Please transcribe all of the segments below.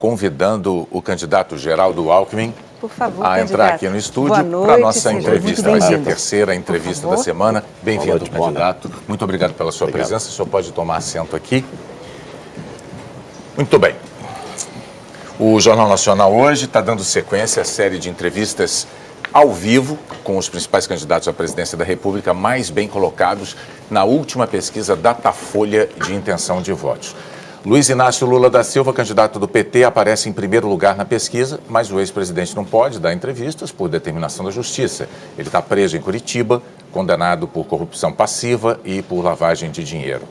Convidando o candidato Geraldo Alckmin por favor, a entrar aqui no estúdio para a nossa entrevista. Vai ser a terceira entrevista da semana. Bem-vindo, candidato. Muito obrigado pela sua presença. O senhor pode tomar assento aqui. Muito bem. O Jornal Nacional hoje está dando sequência à série de entrevistas ao vivo com os principais candidatos à presidência da República mais bem colocados na última pesquisa Datafolha de intenção de votos. Luiz Inácio Lula da Silva, candidato do PT, aparece em primeiro lugar na pesquisa, mas o ex-presidente não pode dar entrevistas por determinação da Justiça. Ele está preso em Curitiba, condenado por corrupção passiva e por lavagem de dinheiro.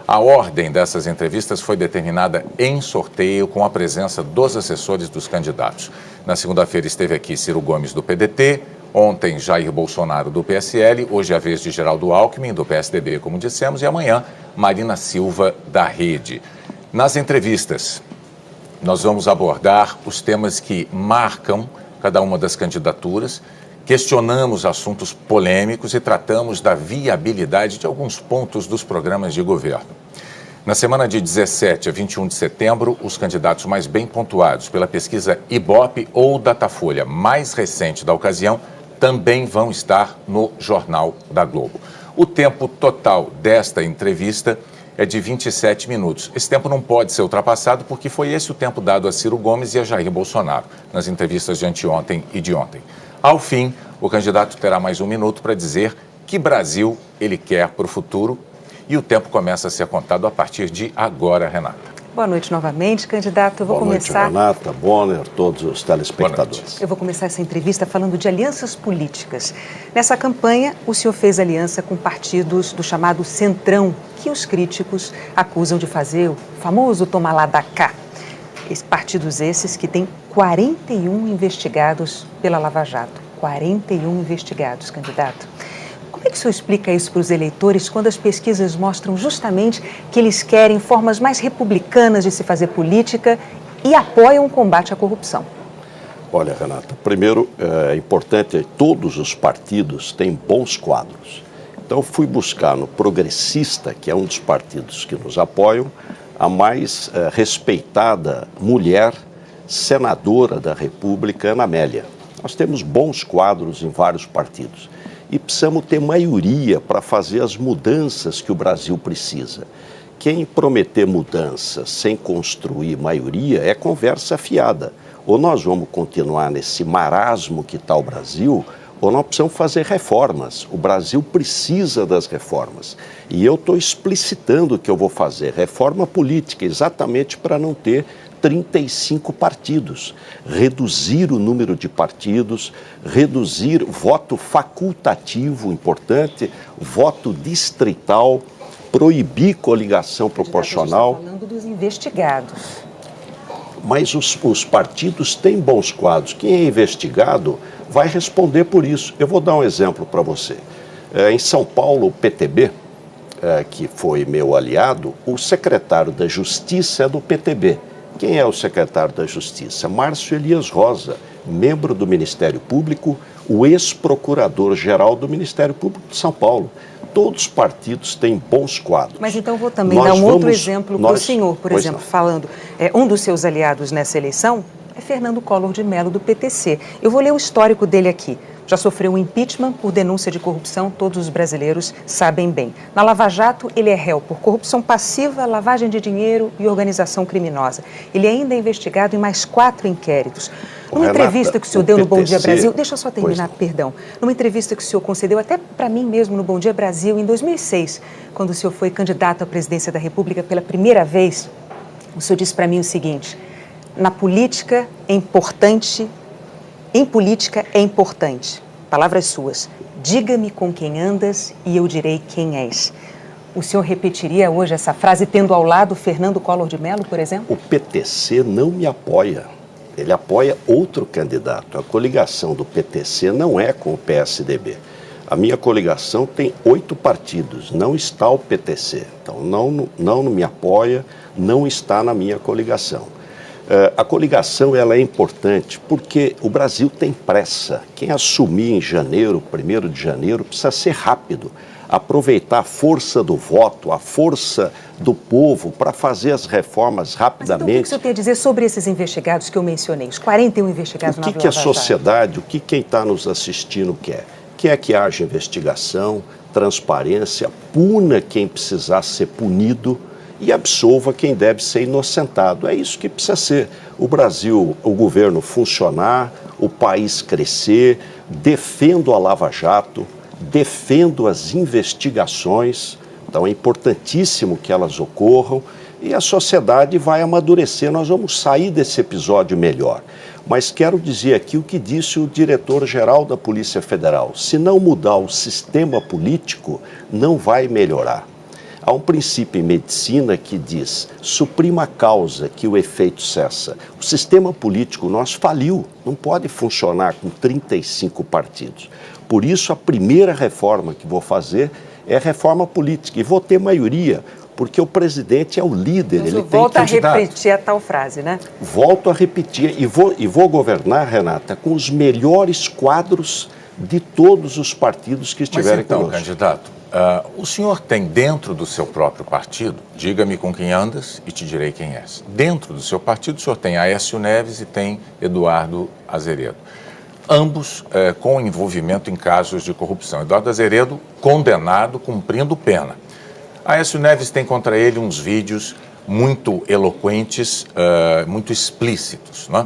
A ordem dessas entrevistas foi determinada em sorteio com a presença dos assessores dos candidatos. Na segunda-feira esteve aqui Ciro Gomes, do PDT, ontem Jair Bolsonaro, do PSL, hoje é a vez de Geraldo Alckmin, do PSDB, como dissemos, e amanhã Marina Silva, da Rede. Nas entrevistas, nós vamos abordar os temas que marcam cada uma das candidaturas, questionamos assuntos polêmicos e tratamos da viabilidade de alguns pontos dos programas de governo. Na semana de 17 a 21 de setembro, os candidatos mais bem pontuados pela pesquisa Ibope ou Datafolha mais recente da ocasião também vão estar no Jornal da Globo. O tempo total desta entrevista é de 27 minutos. Esse tempo não pode ser ultrapassado porque foi esse o tempo dado a Ciro Gomes e a Jair Bolsonaro nas entrevistas de anteontem e de ontem. Ao fim, o candidato terá mais um minuto para dizer que Brasil ele quer para o futuro e o tempo começa a ser contado a partir de agora, Renata. Boa noite novamente, candidato. Eu vou começar... Boa noite, Renata, Bonner, todos os telespectadores. Eu vou começar essa entrevista falando de alianças políticas. Nessa campanha, o senhor fez aliança com partidos do chamado Centrão, que os críticos acusam de fazer o famoso toma lá da cá. Partidos esses que têm 41 investigados pela Lava Jato. 41 investigados, candidato. Como é que o senhor explica isso para os eleitores quando as pesquisas mostram justamente que eles querem formas mais republicanas de se fazer política e apoiam o combate à corrupção? Olha, Renata, primeiro é importante, todos os partidos têm bons quadros. Então eu fui buscar no Progressista, que é um dos partidos que nos apoiam, a mais respeitada mulher senadora da República, Ana Amélia. Nós temos bons quadros em vários partidos. E precisamos ter maioria para fazer as mudanças que o Brasil precisa. Quem prometer mudanças sem construir maioria é conversa fiada. Ou nós vamos continuar nesse marasmo que está o Brasil, ou nós precisamos fazer reformas. O Brasil precisa das reformas. E eu estou explicitando o que eu vou fazer. Reforma política, exatamente para não ter 35 partidos, reduzir o número de partidos, reduzir voto facultativo, importante, voto distrital, proibir coligação proporcional. Você está falando dos investigados. Mas os partidos têm bons quadros. Quem é investigado vai responder por isso. Eu vou dar um exemplo para você. Em São Paulo, o PTB, que foi meu aliado, o secretário da Justiça é do PTB. Quem é o secretário da Justiça? Márcio Elias Rosa, membro do Ministério Público, o ex-procurador-geral do Ministério Público de São Paulo. Todos os partidos têm bons quadros. Mas então vou também dar um outro exemplo para o senhor, por exemplo, falando, um dos seus aliados nessa eleição é Fernando Collor de Mello, do PTC. Eu vou ler o histórico dele aqui. Já sofreu um impeachment por denúncia de corrupção, todos os brasileiros sabem bem. Na Lava Jato, ele é réu por corrupção passiva, lavagem de dinheiro e organização criminosa. Ele ainda é investigado em mais 4 inquéritos. Numa entrevista que o senhor deu no Bom Dia Brasil, deixa eu só terminar, perdão. Numa entrevista que o senhor concedeu até para mim mesmo no Bom Dia Brasil, em 2006, quando o senhor foi candidato à presidência da República pela primeira vez, o senhor disse para mim o seguinte: na política é importante... Em política é importante, palavras suas, diga-me com quem andas e eu direi quem és. O senhor repetiria hoje essa frase tendo ao lado Fernando Collor de Mello, por exemplo? O PTC não me apoia, ele apoia outro candidato. A coligação do PTC não é com o PSDB. A minha coligação tem 8 partidos, não está o PTC. Então não me apoia, não está na minha coligação. A coligação ela é importante porque o Brasil tem pressa. Quem assumir em janeiro, 1º de janeiro, precisa ser rápido. aproveitar a força do voto, a força do povo para fazer as reformas rapidamente. Mas, então, o que o senhor tem a dizer sobre esses investigados que eu mencionei, os 41 investigados na Lava Jato? O que a sociedade, o que quem está nos assistindo quer? Quer que haja investigação, transparência, puna quem precisar ser punido e absolva quem deve ser inocentado. É isso que precisa ser. O Brasil, o governo funcionar, o país crescer, defendo a Lava Jato, defendo as investigações, então é importantíssimo que elas ocorram e a sociedade vai amadurecer, nós vamos sair desse episódio melhor. Mas quero dizer aqui o que disse o diretor-geral da Polícia Federal, se não mudar o sistema político, não vai melhorar. Há um princípio em medicina que diz, suprima a causa que o efeito cessa. O sistema político nosso faliu, não pode funcionar com 35 partidos. Por isso, a primeira reforma que vou fazer é a reforma política. E vou ter maioria, porque o presidente é o líder. Mas ele tem volta a repetir a tal frase, né? Volto a repetir. E vou governar, Renata, com os melhores quadros de todos os partidos que estiverem conosco. Mas então, candidato, o senhor tem dentro do seu próprio partido, diga-me com quem andas e te direi quem és. Dentro do seu partido, o senhor tem Aécio Neves e tem Eduardo Azeredo. Ambos com envolvimento em casos de corrupção. Eduardo Azeredo condenado, cumprindo pena. Aécio Neves tem contra ele uns vídeos muito eloquentes, muito explícitos, né?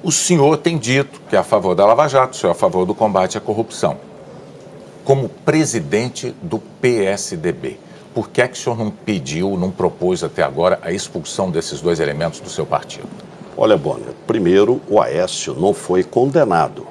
O senhor tem dito que é a favor da Lava Jato, o senhor é a favor do combate à corrupção. Como presidente do PSDB, por que é que o senhor não pediu, não propôs até agora a expulsão desses dois elementos do seu partido? Olha, Bonner, primeiro, o Aécio não foi condenado.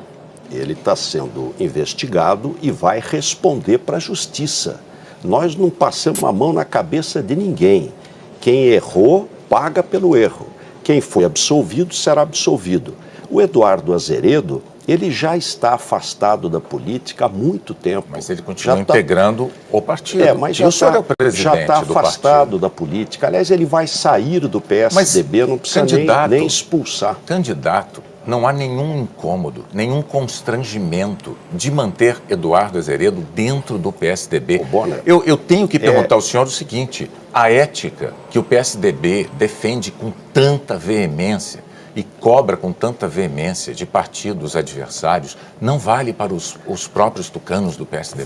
Ele está sendo investigado e vai responder para a justiça. Nós não passamos a mão na cabeça de ninguém. Quem errou, paga pelo erro. Quem foi absolvido, será absolvido. O Eduardo Azeredo, ele já está afastado da política há muito tempo. Mas ele continua integrando o partido. Mas já está afastado da política. Aliás, ele vai sair do PSDB, não precisa nem expulsar. Candidato, não há nenhum incômodo, nenhum constrangimento de manter Eduardo Azeredo dentro do PSDB. Eu tenho que perguntar ao senhor o seguinte, a ética que o PSDB defende com tanta veemência e cobra com tanta veemência de partidos adversários, não vale para os próprios tucanos do PSDB?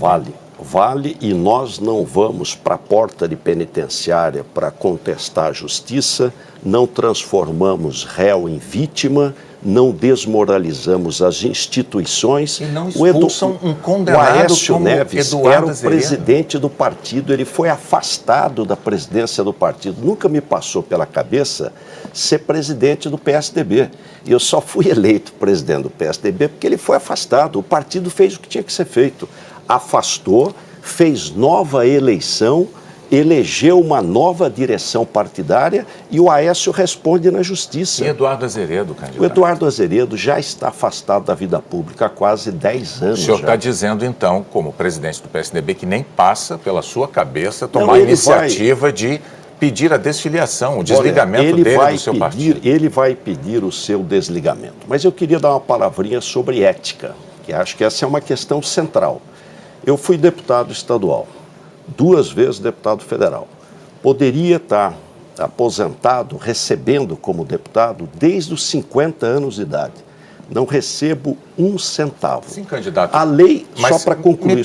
Vale, e nós não vamos para a porta de penitenciária para contestar a justiça, não transformamos réu em vítima, não desmoralizamos as instituições. E não expulsam um condenado como Aécio Neves era o Azeredo. Presidente do partido, ele foi afastado da presidência do partido. Nunca me passou pela cabeça ser presidente do PSDB. E eu só fui eleito presidente do PSDB porque ele foi afastado. O partido fez o que tinha que ser feito. Afastou, fez nova eleição, elegeu uma nova direção partidária e o Aécio responde na justiça. E Eduardo Azeredo, candidato? O Eduardo Azeredo já está afastado da vida pública há quase 10 anos. O senhor está dizendo, então, como presidente do PSDB, que nem passa pela sua cabeça tomar a iniciativa de pedir a desfiliação, o desligamento dele do seu partido. Ele vai pedir o seu desligamento. Mas eu queria dar uma palavrinha sobre ética, que acho que essa é uma questão central. Eu fui deputado estadual, 2 vezes deputado federal. Poderia estar aposentado, recebendo como deputado, desde os 50 anos de idade. Não recebo 1 centavo. Sim, candidato. A lei, só para concluir,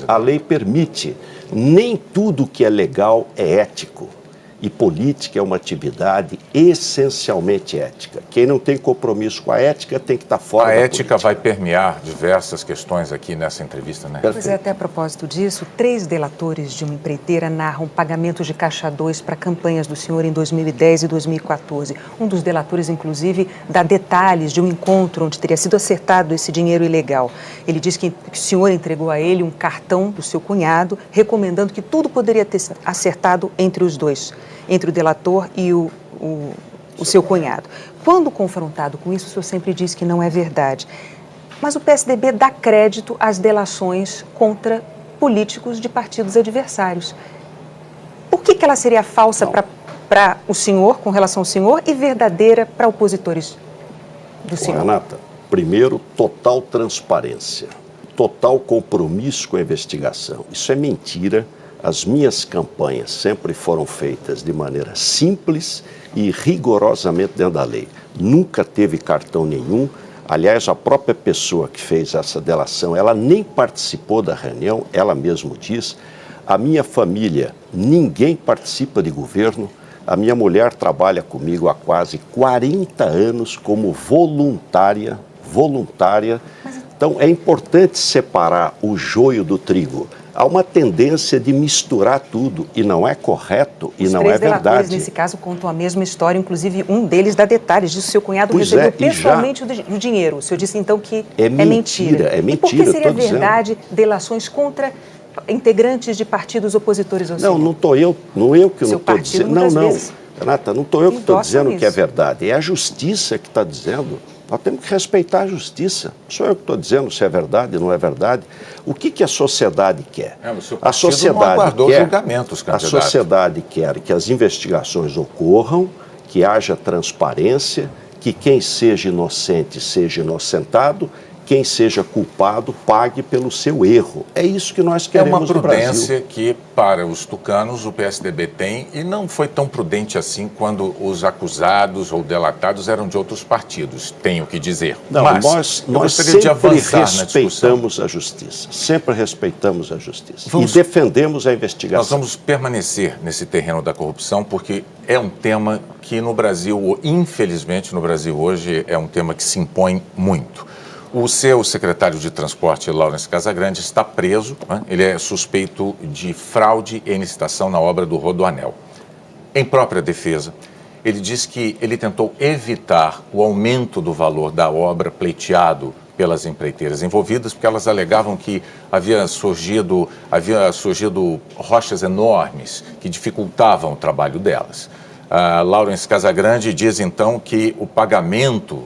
a lei permite. Nem tudo que é legal é ético. E política é uma atividade essencialmente ética. Quem não tem compromisso com a ética tem que estar fora da política. A ética vai permear diversas questões aqui nessa entrevista, né? Pois é, até a propósito disso, 3 delatores de uma empreiteira narram pagamentos de caixa 2 para campanhas do senhor em 2010 e 2014. Um dos delatores, inclusive, dá detalhes de um encontro onde teria sido acertado esse dinheiro ilegal. Ele diz que o senhor entregou a ele um cartão do seu cunhado, recomendando que tudo poderia ter acertado entre os dois, entre o delator e o seu cunhado. Quando confrontado com isso, o senhor sempre diz que não é verdade. Mas o PSDB dá crédito às delações contra políticos de partidos adversários. Por que ela seria falsa para o senhor, com relação ao senhor, e verdadeira para opositores do senhor? Renata, primeiro, total transparência. total compromisso com a investigação. Isso é mentira. As minhas campanhas sempre foram feitas de maneira simples e rigorosamente dentro da lei. Nunca teve cartão nenhum. Aliás, a própria pessoa que fez essa delação, ela nem participou da reunião, ela mesma diz. A minha família, ninguém participa de governo. A minha mulher trabalha comigo há quase 40 anos como voluntária. Então, é importante separar o joio do trigo. Há uma tendência de misturar tudo e não é correto e não é verdade. Os três delatores, nesse caso, contam a mesma história, inclusive um deles dá detalhes disso. Seu cunhado recebeu pessoalmente o dinheiro. O senhor disse, então, que é mentira. É mentira, e por que seria verdade delações contra integrantes de partidos opositores ao senhor? Não estou eu que não estou dizendo. Não, Renata, não estou eu que estou dizendo que é verdade. É a justiça que está dizendo. Nós temos que respeitar a justiça. Sou eu que estou dizendo se é verdade ou não é verdade. O que a sociedade quer? A sociedade quer que as investigações ocorram, que haja transparência, que quem seja inocente seja inocentado, quem seja culpado pague pelo seu erro. É isso que nós queremos no Brasil. É uma prudência que, para os tucanos, o PSDB tem, e não foi tão prudente assim quando os acusados ou delatados eram de outros partidos, tenho que dizer. Não, mas nós sempre respeitamos a justiça, sempre respeitamos a justiça e defendemos a investigação. Nós vamos permanecer nesse terreno da corrupção porque é um tema que no Brasil, infelizmente no Brasil hoje, é um tema que se impõe muito. O seu secretário de Transporte, Laurence Casagrande, está preso, né? Ele é suspeito de fraude e licitação na obra do Rodoanel. Em própria defesa, ele diz que ele tentou evitar o aumento do valor da obra pleiteado pelas empreiteiras envolvidas, porque elas alegavam que havia surgido rochas enormes que dificultavam o trabalho delas. Laurence Casagrande diz, então, que o pagamento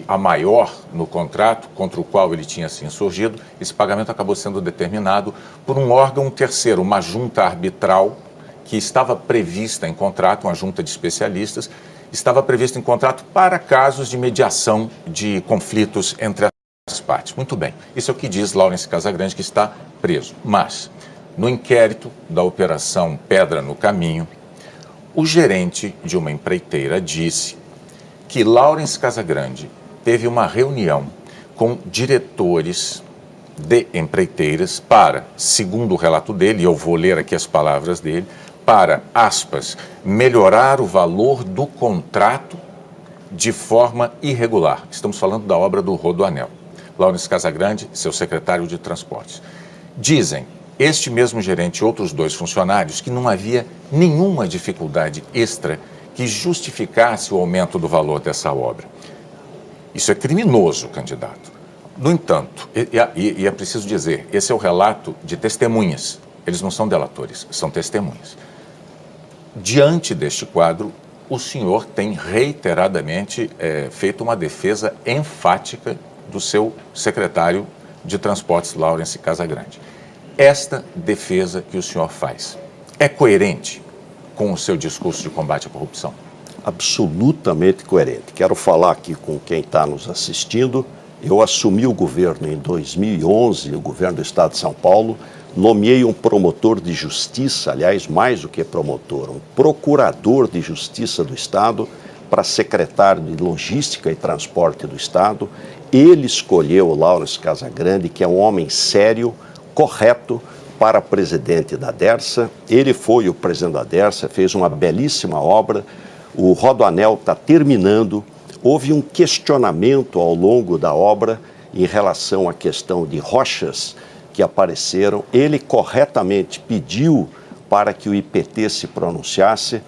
a maior no contrato contra o qual ele tinha se insurgido, esse pagamento acabou sendo determinado por um órgão terceiro, uma junta arbitral que estava prevista em contrato, uma junta de especialistas, estava prevista em contrato para casos de mediação de conflitos entre as partes. Muito bem, isso é o que diz Laurence Casagrande, que está preso. Mas, no inquérito da Operação Pedra no Caminho, o gerente de uma empreiteira disse que Laurence Casagrande teve uma reunião com diretores de empreiteiras para, segundo o relato dele, e eu vou ler aqui as palavras dele, para, aspas, melhorar o valor do contrato de forma irregular. Estamos falando da obra do Rodoanel. Laurence Casagrande, seu secretário de Transportes. Dizem este mesmo gerente e outros dois funcionários que não havia nenhuma dificuldade extra que justificasse o aumento do valor dessa obra. Isso é criminoso, candidato. No entanto, e é preciso dizer, esse é o relato de testemunhas. Eles não são delatores, são testemunhas. Diante deste quadro, o senhor tem reiteradamente feito uma defesa enfática do seu secretário de Transportes, Laurence Casagrande. Esta defesa que o senhor faz é coerente com o seu discurso de combate à corrupção? Absolutamente coerente. Quero falar aqui com quem está nos assistindo. Eu assumi o governo em 2011, o governo do Estado de São Paulo, nomeei um promotor de justiça, aliás, mais do que promotor, um procurador de justiça do Estado para secretário de Logística e Transporte do Estado. Ele escolheu o Laurence Casagrande, que é um homem sério, correto, para presidente da Dersa. Ele foi o presidente da Dersa, fez uma belíssima obra. O Rodoanel está terminando. Houve um questionamento ao longo da obra em relação à questão de rochas que apareceram. Ele corretamente pediu para que o IPT se pronunciasse.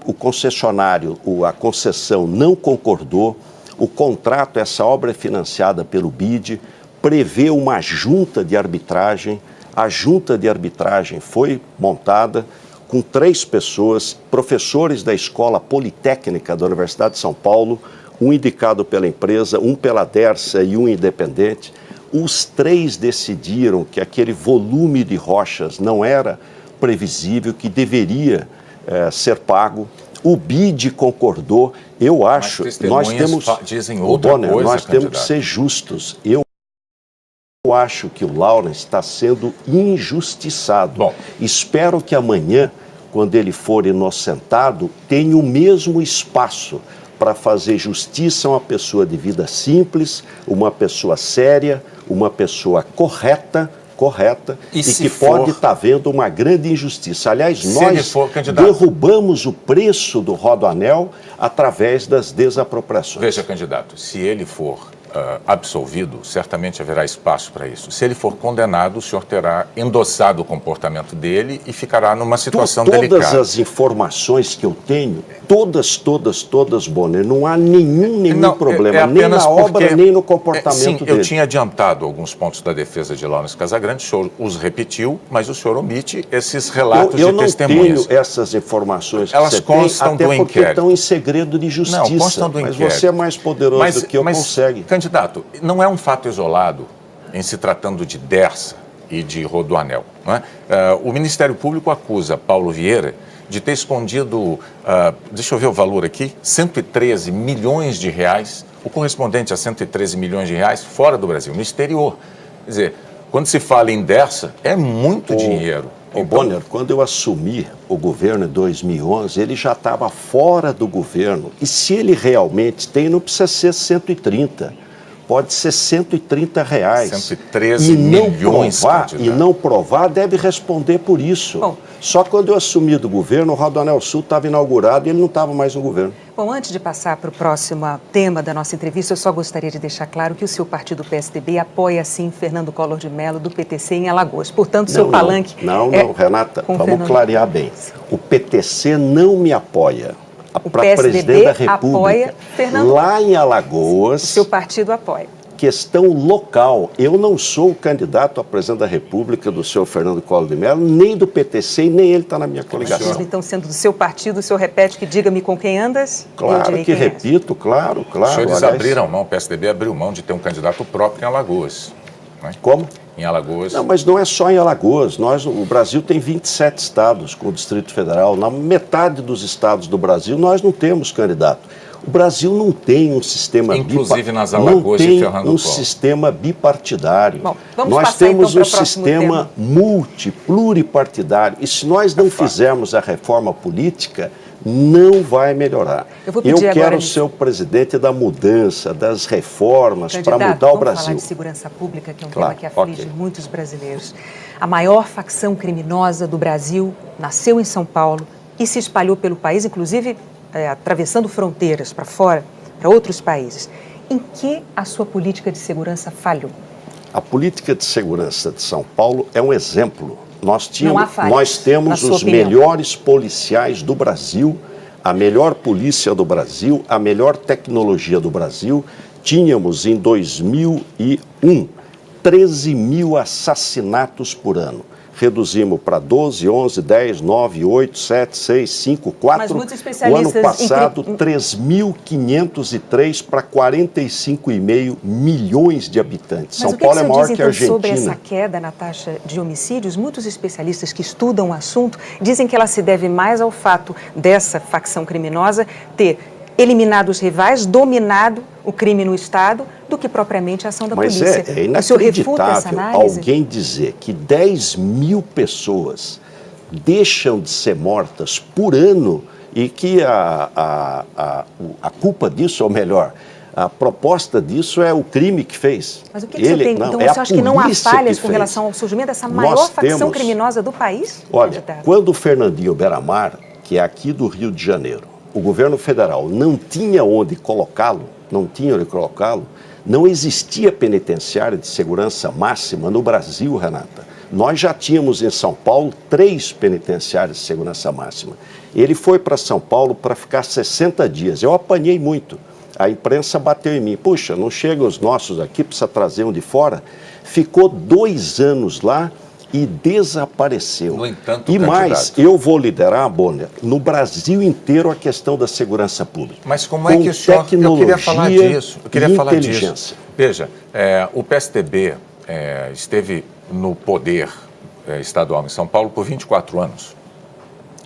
O concessionário, a concessão não concordou. O contrato, essa obra é financiada pelo BID, prevê uma junta de arbitragem. A junta de arbitragem foi montada com 3 pessoas, professores da Escola Politécnica da Universidade de São Paulo, um indicado pela empresa, um pela Dersa e um independente. Os 3 decidiram que aquele volume de rochas não era previsível, que deveria ser pago. O BID concordou. Eu acho, nós temos, dizem outra coisa, nós temos que ser justos. Eu acho que o Lawrence está sendo injustiçado. Bom. Espero que amanhã, quando ele for inocentado, tenha o mesmo espaço para fazer justiça a uma pessoa de vida simples, uma pessoa séria, uma pessoa correta e que pode estar vendo uma grande injustiça. Aliás, nós derrubamos o preço do Rodoanel através das desapropriações. Veja, candidato, se ele for absolvido, certamente haverá espaço para isso. Se ele for condenado, o senhor terá endossado o comportamento dele e ficará numa situação delicada. Todas as informações que eu tenho, todas, Bonner, não há nenhum problema, nem na obra, nem no comportamento dele. Eu tinha adiantado alguns pontos da defesa de Lawrence Casagrande, o senhor os repetiu, mas o senhor omite esses relatos de testemunhas. Eu não tenho essas informações que elas você constam tem, do até porque estão em segredo de justiça. Não, constam do inquérito. Mas você é mais poderoso do que eu, consegue. Candidato, não é um fato isolado em se tratando de Dersa e de Rodoanel. Não é? O Ministério Público acusa Paulo Vieira de ter escondido, deixa eu ver o valor aqui, 113 milhões de reais, o correspondente a 113 milhões de reais fora do Brasil, no exterior. Quer dizer, quando se fala em Dersa, é muito dinheiro. Bonner, quando eu assumi o governo em 2011, ele já estava fora do governo. E se ele realmente tem, não precisa ser 130. Pode ser 130 reais. 113 milhões. E não provar, deve responder por isso. Bom, só quando eu assumi do governo, o Rodoanel Sul estava inaugurado e ele não estava mais no governo. Bom, antes de passar para o próximo tema da nossa entrevista, eu só gostaria de deixar claro que o seu partido, PSDB, apoia, sim, Fernando Collor de Mello, do PTC, em Alagoas. Portanto, seu palanque... Não, Renata, vamos clarear bem. O PTC não me apoia. Para presidente da República, apoia Fernando... lá em Alagoas... O seu partido apoia. Questão local. Eu não sou o candidato a presidente da República do senhor Fernando Collor de Mello, nem do PTC, e nem ele está na minha coligação. Então, sendo do seu partido, o senhor repete que diga-me com quem andas? Claro que repito, claro. Os senhores abriram mão, o PSDB abriu mão de ter um candidato próprio em Alagoas. Não é? Como? Em Alagoas. Não, mas não é só em Alagoas. O Brasil tem 27 estados com o Distrito Federal. Na metade dos estados do Brasil, nós não temos candidato. O Brasil não tem um sistema inclusive nas Alagoas de Fernando Collor. Sistema bipartidário. Bom, nós temos um sistema pluripartidário. E se nós não fizermos a reforma política, não vai melhorar. Eu quero ser o presidente da mudança, das reformas, para mudar o Brasil. Vamos falar de segurança pública, que é um tema que aflige muitos brasileiros. A maior facção criminosa do Brasil nasceu em São Paulo e se espalhou pelo país, inclusive atravessando fronteiras para fora, para outros países. Em que a sua política de segurança falhou? A política de segurança de São Paulo é um exemplo. Nós temos os melhores policiais do Brasil, a melhor polícia do Brasil, a melhor tecnologia do Brasil. Tínhamos em 2001 13 mil assassinatos por ano. Reduzimos para 12, 11, 10, 9, 8, 7, 6, 5, 4. Mas muitos especialistas... O ano passado, 3.503 para 45,5 milhões de habitantes. Mas São Paulo é maior que a Argentina. Sobre essa queda na taxa de homicídios, muitos especialistas que estudam o assunto dizem que ela se deve mais ao fato dessa facção criminosa ter eliminado os rivais, dominado o crime no Estado, do que propriamente a ação da polícia. Mas é inacreditável alguém dizer que 10 mil pessoas deixam de ser mortas por ano e que a culpa disso, ou melhor, a proposta disso é o crime que fez. Mas o que você tem? Então, você acha que não há falhas com relação ao surgimento dessa maior facção criminosa do país? Olha, quando o Fernandinho Beiramar, que é aqui do Rio de Janeiro, o governo federal não tinha onde colocá-lo, não existia penitenciária de segurança máxima no Brasil, Renata. Nós já tínhamos em São Paulo 3 penitenciárias de segurança máxima. Ele foi para São Paulo para ficar 60 dias. Eu apanhei muito. A imprensa bateu em mim. Puxa, não chegam os nossos aqui, precisa trazer um de fora. Ficou 2 anos lá e desapareceu. No entanto, e mais, eu vou liderar, Bonner, no Brasil inteiro a questão da segurança pública. Mas como é que o senhor... Eu queria falar disso. Veja, o PSDB esteve no poder estadual em São Paulo por 24 anos.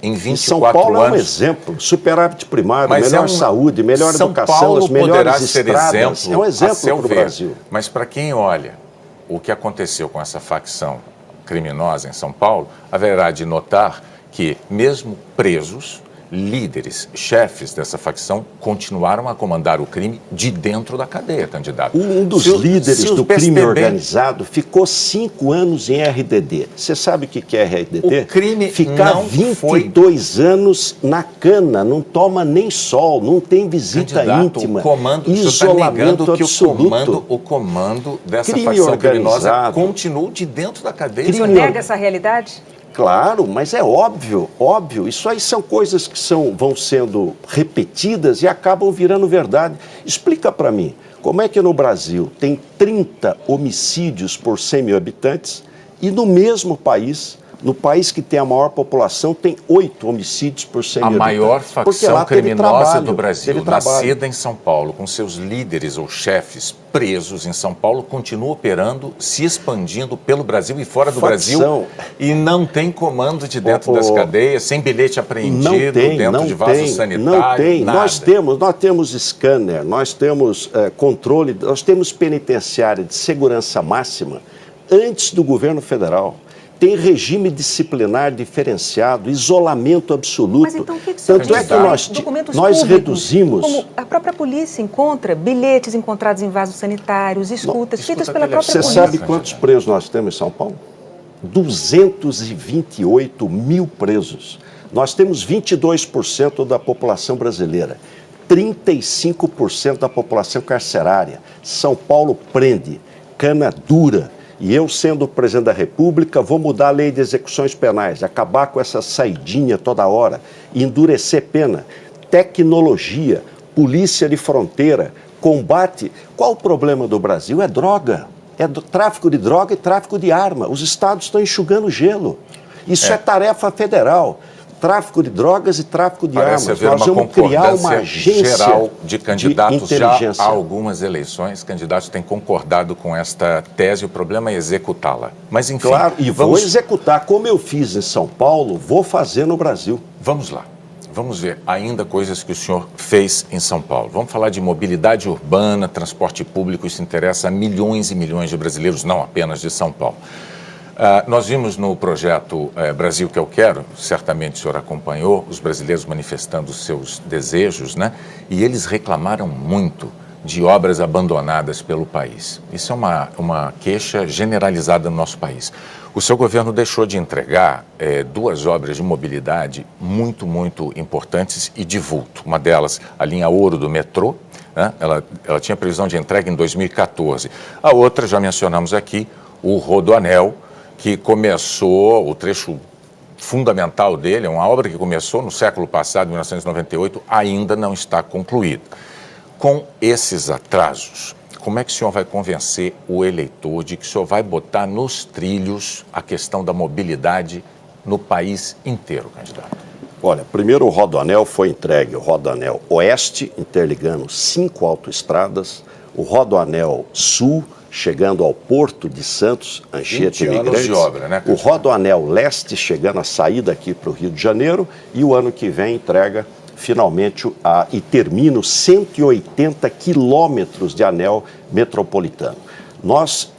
Em 24 São Paulo anos, é um exemplo, superávit primário, melhor saúde, melhor educação, as melhores estradas. É um exemplo para o Brasil. Mas para quem olha o que aconteceu com essa facção criminosa em São Paulo, haverá de notar que, mesmo presos, líderes, chefes dessa facção continuaram a comandar o crime de dentro da cadeia, candidato. Um dos líderes do crime organizado ficou 5 anos em RDD. Você sabe o que é RDD? O crime ficar não 22 anos na cana, não toma nem sol, não tem visita íntima, o comando, isolamento absoluto. O comando dessa facção criminosa continua de dentro da cadeia. O senhor nega essa realidade? Claro, mas é óbvio. Isso aí são coisas que vão sendo repetidas e acabam virando verdade. Explica para mim, como é que no Brasil tem 30 homicídios por 100 mil habitantes e no mesmo país, no país que tem a maior população, tem 8 homicídios por 100 mil habitantes? A maior facção criminosa do Brasil, nascida em São Paulo, com seus líderes ou chefes presos em São Paulo, continua operando, se expandindo pelo Brasil e fora do Brasil, e não tem comando de dentro das cadeias, sem bilhete apreendido, dentro de vaso sanitário, não tem. Nada. Nós temos scanner, nós temos controle, nós temos penitenciária de segurança máxima antes do governo federal. Tem regime disciplinar diferenciado, isolamento absoluto. Mas então o que Tanto é que nós reduzimos... Como a própria polícia encontra bilhetes encontrados em vasos sanitários, escutas feitas pela própria polícia. Você sabe quantos presos nós temos em São Paulo? 228 mil presos. Nós temos 22% da população brasileira, 35% da população carcerária. São Paulo prende, cana dura. E eu, sendo o presidente da República, vou mudar a lei de execuções penais, acabar com essa saidinha toda hora, endurecer pena, tecnologia, polícia de fronteira, combate. Qual o problema do Brasil? É droga. É do tráfico de droga e tráfico de arma. Os estados estão enxugando gelo. Isso é tarefa federal. Tráfico de drogas e tráfico de armas. Nós vamos criar uma agência geral de candidatos de já há algumas eleições. Candidatos têm concordado com esta tese. O problema é executá-la. Mas, enfim... Claro, e vou executar. Como eu fiz em São Paulo, vou fazer no Brasil. Vamos lá. Vamos ver ainda coisas que o senhor fez em São Paulo. Vamos falar de mobilidade urbana, transporte público. Isso interessa a milhões e milhões de brasileiros, não apenas de São Paulo. Nós vimos no projeto Brasil que eu quero, certamente o senhor acompanhou, os brasileiros manifestando os seus desejos, né? E eles reclamaram muito de obras abandonadas pelo país. Isso é uma queixa generalizada no nosso país. O seu governo deixou de entregar 2 obras de mobilidade muito, muito importantes e de vulto. Uma delas, a linha Ouro do metrô, né? Ela tinha previsão de entrega em 2014. A outra, já mencionamos aqui, o Rodoanel, que começou, o trecho fundamental dele, é uma obra que começou no século passado, 1998, ainda não está concluída. Com esses atrasos, como é que o senhor vai convencer o eleitor de que o senhor vai botar nos trilhos a questão da mobilidade no país inteiro, candidato? Olha, primeiro o Rodoanel foi entregue, o Rodoanel Oeste, interligando 5 autoestradas, o Rodoanel Sul, chegando ao Porto de Santos, Anchieta Imigrantes, de obra, né, o Rodoanel Leste, chegando a saída aqui para o Rio de Janeiro, e o ano que vem entrega finalmente e termina os 180 quilômetros de anel metropolitano.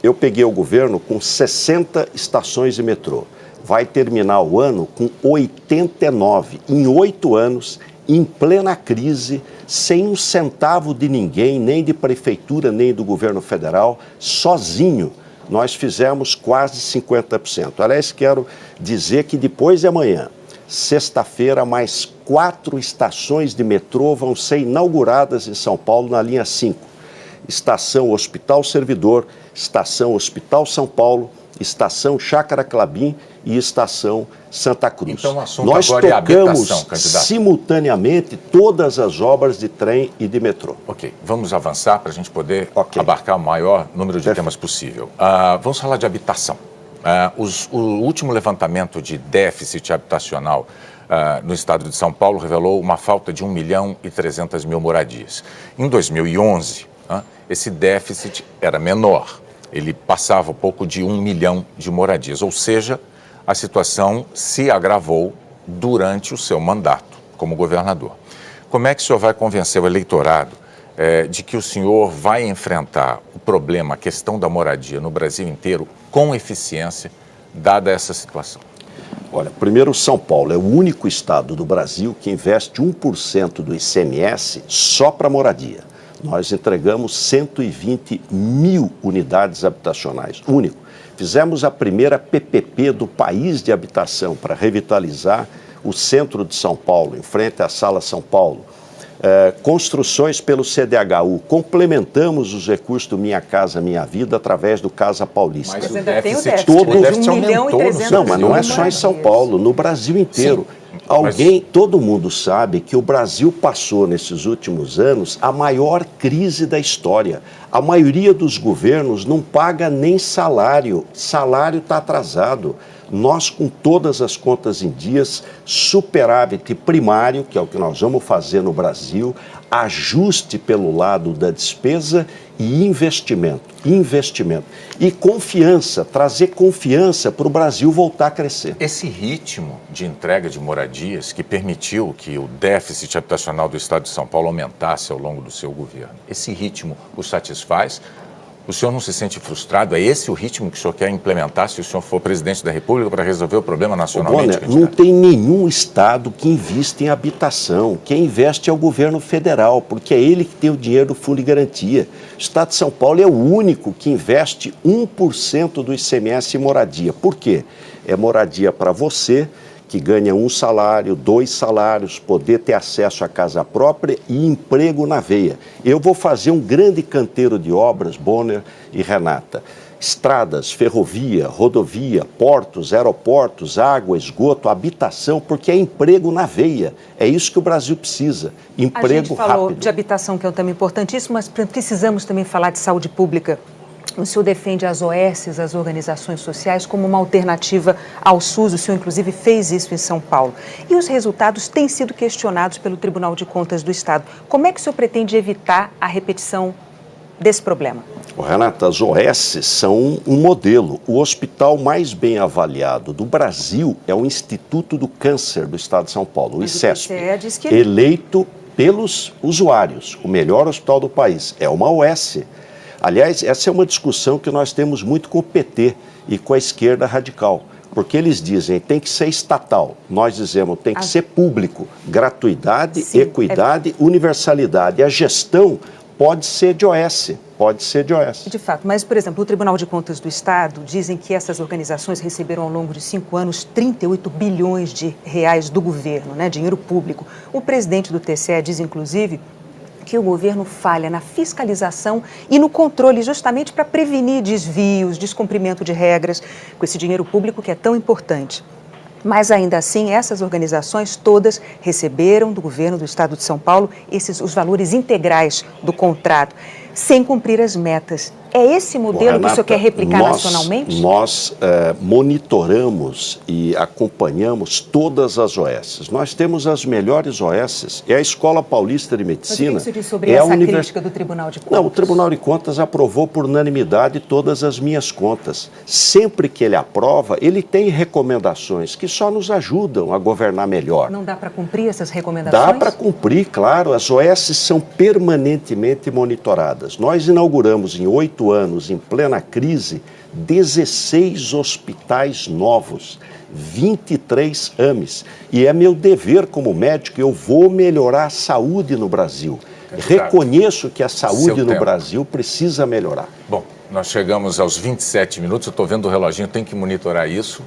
Eu peguei o governo com 60 estações de metrô. Vai terminar o ano com 89. Em 8 anos, em plena crise, sem um centavo de ninguém, nem de prefeitura, nem do governo federal, sozinho, nós fizemos quase 50%. Aliás, quero dizer que depois de amanhã, sexta-feira, mais 4 estações de metrô vão ser inauguradas em São Paulo na linha 5. Estação Hospital Servidor, Estação Hospital São Paulo, Estação Chácara Clabim e Estação Santa Cruz. Então o assunto nós agora é a habitação, candidato. Simultaneamente todas as obras de trem e de metrô. Ok, vamos avançar para a gente poder abarcar o maior número de temas possível. Vamos falar de habitação. O último levantamento de déficit habitacional no estado de São Paulo revelou uma falta de 1.300.000 moradias. Em 2011, esse déficit era menor. Ele passava um pouco de 1 milhão de moradias, ou seja, a situação se agravou durante o seu mandato como governador. Como é que o senhor vai convencer o eleitorado de que o senhor vai enfrentar o problema, a questão da moradia no Brasil inteiro com eficiência, dada essa situação? Olha, primeiro, São Paulo é o único estado do Brasil que investe 1% do ICMS só para moradia. Nós entregamos 120 mil unidades habitacionais, único. Fizemos a primeira PPP do país de habitação para revitalizar o centro de São Paulo, em frente à Sala São Paulo. Construções pelo CDHU, complementamos os recursos do Minha Casa Minha Vida através do Casa Paulista. Mas o déficit, todo o déficit aumentou. Não, mas não é só em São Paulo, no Brasil inteiro. Sim. Todo mundo sabe que o Brasil passou, nesses últimos anos, a maior crise da história. A maioria dos governos não paga nem salário. Salário está atrasado. Nós, com todas as contas em dias, superávit primário, que é o que nós vamos fazer no Brasil, ajuste pelo lado da despesa e investimento. E confiança, trazer confiança para o Brasil voltar a crescer. Esse ritmo de entrega de moradias que permitiu que o déficit habitacional do Estado de São Paulo aumentasse ao longo do seu governo, esse ritmo o satisfaz? O senhor não se sente frustrado? É esse o ritmo que o senhor quer implementar se o senhor for presidente da República para resolver o problema nacionalmente? Bonner, não tem nenhum estado que investe em habitação. Quem investe é o governo federal, porque é ele que tem o dinheiro do Fundo de Garantia. O Estado de São Paulo é o único que investe 1% do ICMS em moradia. Por quê? É moradia para você, que ganha 1 salário, 2 salários, poder ter acesso à casa própria e emprego na veia. Eu vou fazer um grande canteiro de obras, Bonner e Renata. Estradas, ferrovia, rodovia, portos, aeroportos, água, esgoto, habitação, porque é emprego na veia. É isso que o Brasil precisa, emprego rápido. A gente falou de habitação, que é um tema importantíssimo, mas precisamos também falar de saúde pública. O senhor defende as OS, as organizações sociais, como uma alternativa ao SUS. O senhor, inclusive, fez isso em São Paulo. E os resultados têm sido questionados pelo Tribunal de Contas do Estado. Como é que o senhor pretende evitar a repetição desse problema? Renata, as OS são um modelo. O hospital mais bem avaliado do Brasil é o Instituto do Câncer do Estado de São Paulo, o ICESP, eleito pelos usuários, o melhor hospital do país. É uma OS. Aliás, essa é uma discussão que nós temos muito com o PT e com a esquerda radical, porque eles dizem tem que ser estatal, nós dizemos tem que ser público, gratuidade, equidade, universalidade. A gestão pode ser de OS, De fato, mas, por exemplo, o Tribunal de Contas do Estado dizem que essas organizações receberam ao longo de 5 anos 38 bilhões de reais do governo, dinheiro público. O presidente do TCE diz, inclusive, que o governo falha na fiscalização e no controle justamente para prevenir desvios, descumprimento de regras com esse dinheiro público que é tão importante. Mas ainda assim, essas organizações todas receberam do governo do Estado de São Paulo os valores integrais do contrato, sem cumprir as metas. É esse modelo, Renata, que o senhor quer replicar nacionalmente? Nós monitoramos e acompanhamos todas as OS. Nós temos as melhores OS. É a Escola Paulista de Medicina. Mas o que você diz sobre essa crítica do Tribunal de Contas? Não, o Tribunal de Contas aprovou por unanimidade todas as minhas contas. Sempre que ele aprova, ele tem recomendações que só nos ajudam a governar melhor. Não dá para cumprir essas recomendações? Dá para cumprir, claro. As OS são permanentemente monitoradas. Nós inauguramos em 8 anos, em plena crise, 16 hospitais novos, 23 AMEs. E é meu dever como médico, eu vou melhorar a saúde no Brasil. Reconheço que a saúde no Brasil precisa melhorar. Bom, nós chegamos aos 27 minutos, eu estou vendo o reloginho, tem que monitorar isso.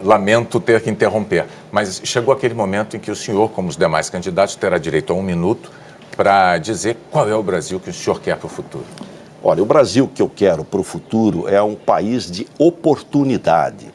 Lamento ter que interromper, mas chegou aquele momento em que o senhor, como os demais candidatos, terá direito a 1 minuto para dizer qual é o Brasil que o senhor quer para o futuro. Olha, o Brasil que eu quero para o futuro é um país de oportunidade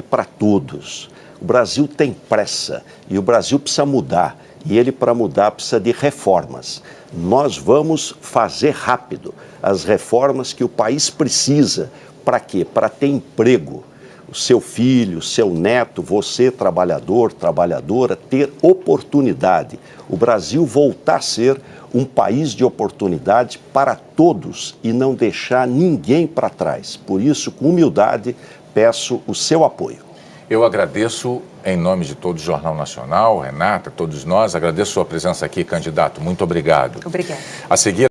para todos. O Brasil tem pressa e o Brasil precisa mudar. E ele, para mudar, precisa de reformas. Nós vamos fazer rápido as reformas que o país precisa. Para quê? Para ter emprego. O seu filho, o seu neto, você, trabalhador, trabalhadora, ter oportunidade. O Brasil voltar a ser um país de oportunidade para todos e não deixar ninguém para trás. Por isso, com humildade, peço o seu apoio. Eu agradeço, em nome de todo o Jornal Nacional, Renata, todos nós, agradeço a sua presença aqui, candidato. Muito obrigado. Obrigada. A seguir...